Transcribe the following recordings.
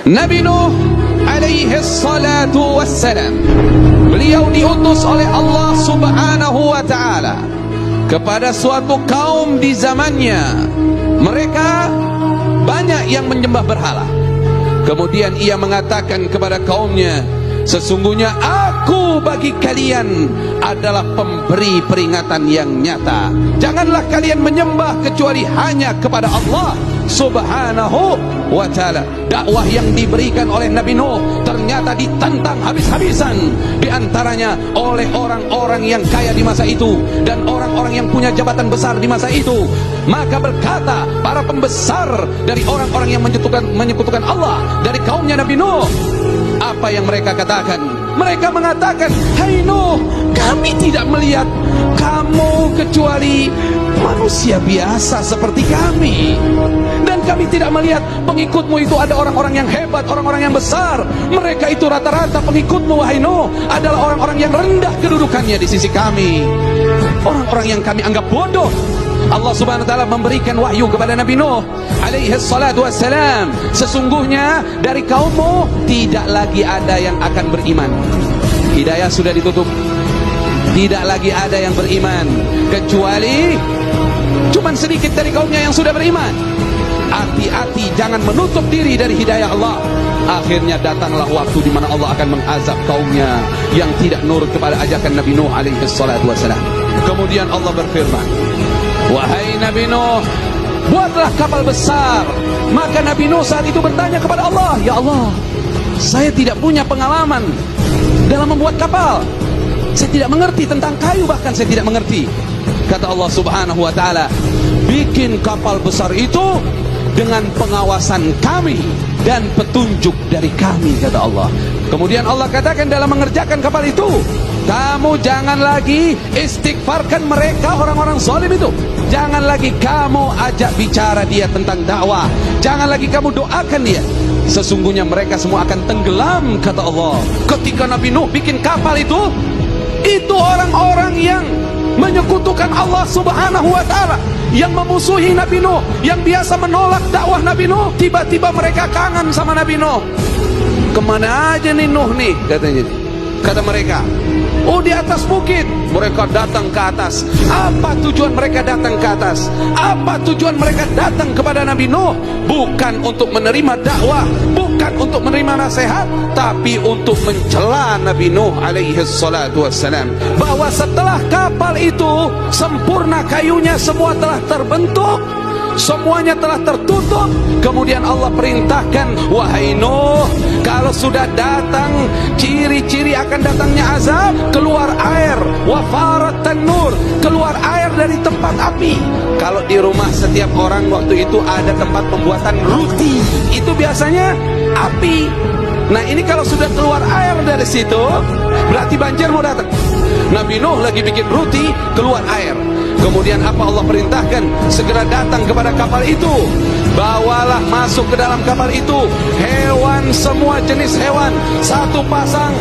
Nabi Nuh alaihi salatu wassalam, beliau diutus oleh Allah subhanahu wa ta'ala kepada suatu kaum di zamannya. Mereka banyak yang menyembah berhala. Kemudian ia mengatakan kepada kaumnya, sesungguhnya aku bagi kalian adalah pemberi peringatan yang nyata. Janganlah kalian menyembah kecuali hanya kepada Allah subhanahu wa ta'ala. Dakwah yang diberikan oleh Nabi Nuh ternyata ditentang habis-habisan, di antaranya oleh orang-orang yang kaya di masa itu dan orang-orang yang punya jabatan besar di masa itu. Maka berkata para pembesar dari orang-orang yang menyekutukan Allah dari kaumnya Nabi Nuh, apa yang mereka katakan? Mereka mengatakan, hai Nuh, kami tidak melihat kamu kecuali manusia biasa seperti kami, dan kami tidak melihat pengikutmu itu ada orang-orang yang hebat, orang-orang yang besar. Mereka itu rata-rata pengikutmu, wahai Nuh, adalah orang-orang yang rendah kedudukannya di sisi kami, orang-orang yang kami anggap bodoh. Allah subhanahu wa ta'ala memberikan wahyu kepada Nabi Nuh alaihi salatu wassalam, sesungguhnya dari kaummu tidak lagi ada yang akan beriman. Hidayah sudah ditutup, tidak lagi ada yang beriman kecuali cuman sedikit dari kaumnya yang sudah beriman. Hati-hati, jangan menutup diri dari hidayah Allah. Akhirnya datanglah waktu di mana Allah akan mengazab kaumnya yang tidak nurut kepada ajakan Nabi Nuh alaihi salatu wassalam. Kemudian Allah berfirman, wahai Nabi Nuh, buatlah kapal besar. Maka Nabi Nuh saat itu bertanya kepada Allah, ya Allah, saya tidak punya pengalaman dalam membuat kapal. Saya tidak mengerti tentang kayu, bahkan saya tidak mengerti. Kata Allah subhanahu wa ta'ala, bikin kapal besar itu dengan pengawasan kami dan petunjuk dari kami, kata Allah. Kemudian Allah katakan dalam mengerjakan kapal itu, kamu jangan lagi istighfarkan mereka, orang-orang zalim itu. Jangan lagi kamu ajak bicara dia tentang dakwah. Jangan lagi kamu doakan dia. Sesungguhnya mereka semua akan tenggelam, kata Allah. Ketika Nabi Nuh bikin kapal itu orang-orang yang menyekutukan Allah subhanahu wa ta'ala, yang memusuhi Nabi Nuh, yang biasa menolak dakwah Nabi Nuh, tiba-tiba mereka kangen sama Nabi Nuh. Kemana aja nih Nuh nih, katanya. Kata mereka, oh di atas bukit. Mereka datang ke atas. Apa tujuan mereka datang ke atas? Apa tujuan mereka datang kepada Nabi Nuh? Bukan untuk menerima dakwah, bukan untuk menerima nasihat, tapi untuk mencela Nabi Nuh alaihi salatu wassalam, bahwa setelah kapal itu sempurna, kayunya semua telah terbentuk, semuanya telah tertutup. Kemudian Allah perintahkan, wahai Nuh, kalau sudah datang ciri-ciri akan datangnya azab, keluar air, wafarat tanur, keluar air dari tempat api. Kalau di rumah setiap orang waktu itu ada tempat pembuatan roti, itu biasanya api. Nah ini kalau sudah keluar air dari situ, berarti banjir mau datang. Nabi Nuh lagi bikin roti, keluar air. Kemudian apa Allah perintahkan? Segera datang kepada kapal itu, bawalah masuk ke dalam kapal itu hewan, semua jenis hewan, satu pasang.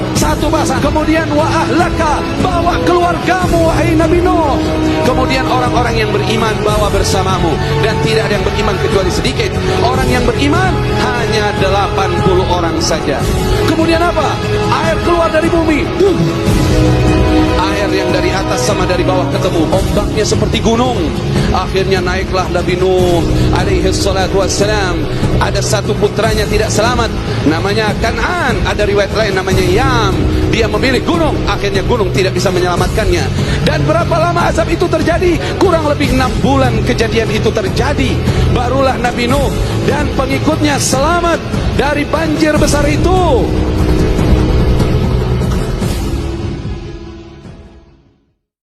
Kemudian wa ahlaka, bawa keluargamu wahai Nabi Nuh. Kemudian orang-orang yang beriman bawa bersamamu, dan tidak ada yang beriman kecuali sedikit. Orang yang beriman hanya 80 orang saja. Kemudian apa? Air keluar dari bumi. Air yang dari atas sama dari bawah ketemu, ombaknya seperti gunung. Akhirnya naiklah Nabi Nuh alaihi salatu wassalam. Ada satu putranya tidak selamat, namanya Kan'an. Ada riwayat lain namanya Yam. Dia memilih gunung, akhirnya gunung tidak bisa menyelamatkannya. Dan berapa lama azab itu terjadi? Kurang lebih 6 bulan kejadian itu terjadi. Barulah Nabi Nuh dan pengikutnya selamat dari banjir besar itu.